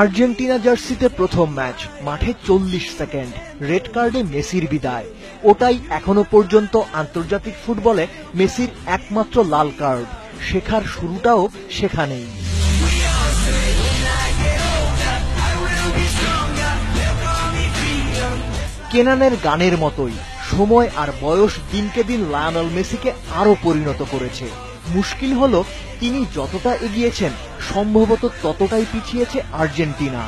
Argentina জার্সিতে প্রথম match, মাঠে 40 সেকেন্ড, রেড কার্ডে মেসির বিদায়। ওটাই এখনো পর্যন্ত আন্তর্জাতিক ফুটবলে মেসির একমাত্র লাল কার্ড। শেখার শুরুটাও সেখানেই। কেনানের গানের মতোই সময় আর বয়স দিনকে দিন লায়নেল মেসিকে আরো পরিণত করেছে। মুশকিল হলো তিনি যতটা এগিয়েছেন সম্ভবত ততটাই পিছিয়েছে আর্জেন্টিনা।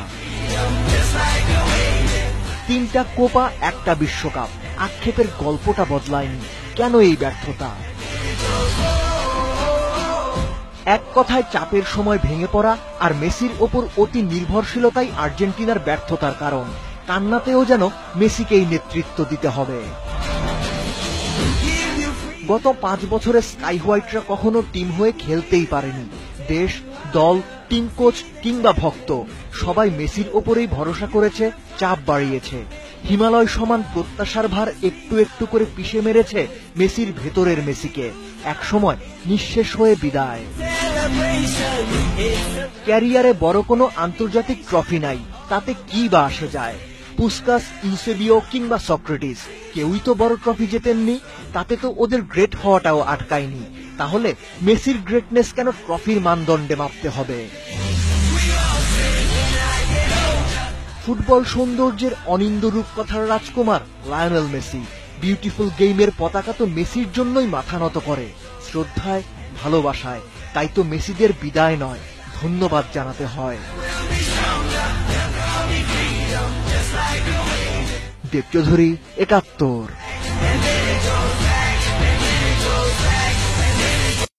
3টা কোপা, 1টা বিশ্বকাপ, আক্ষেপের গল্পটা বদলায়নি। কেন এই ব্যর্থতা? এক কথায় চাপের সময় ভেঙে পড়া আর মেসির ওপর অতি নির্ভরশীলতাই আর্জেন্টিনার ব্যর্থতার কারণ। কান্নাতেও যেন মেসিকেই নেতৃত্ব দিতে হবে। গত 5 বছরে স্কাই হোয়াইটরা কখনো টিম হয়ে খেলতেই পারেনি। দেশ, দল, টিম কোচ কিংবা ভক্ত সবাই মেসির ওপরেই ভরসা করেছে, চাপ বাড়িয়েছে। হিমালয় সমান প্রত্যাশার ভার একটু একটু করে পিষে মেরেছে মেসির ভেতরের মেসিকে। একসময় নিঃশেষ হয়ে বিদায়। ক্যারিয়ারে বড় কোনো আন্তর্জাতিক ট্রফি নাই, তাতে কি বা আসে যায়? পুস্কাস, ইউসেবিও কিংবা সক্রেটিস কেউই তো বড় ট্রফি জেতেননি। তাতে তো ওদের গ্রেট হওয়াটাও আটকায়নি। তাহলে মেসির গ্রেটনেস কেন ট্রফির মানদণ্ডে মাপতে হবে? ফুটবল সৌন্দর্যের অনিন্দ্য রূপকথার রাজকুমার লায়নেল মেসি। বিউটিফুল গেমের পতাকা তো মেসির জন্যই মাথা নত করে, শ্রদ্ধায়, ভালোবাসায়। তাই তো মেসিদের বিদায় নয়, ধন্যবাদ জানাতে হয়। দেবচৌধুরী, ৭১।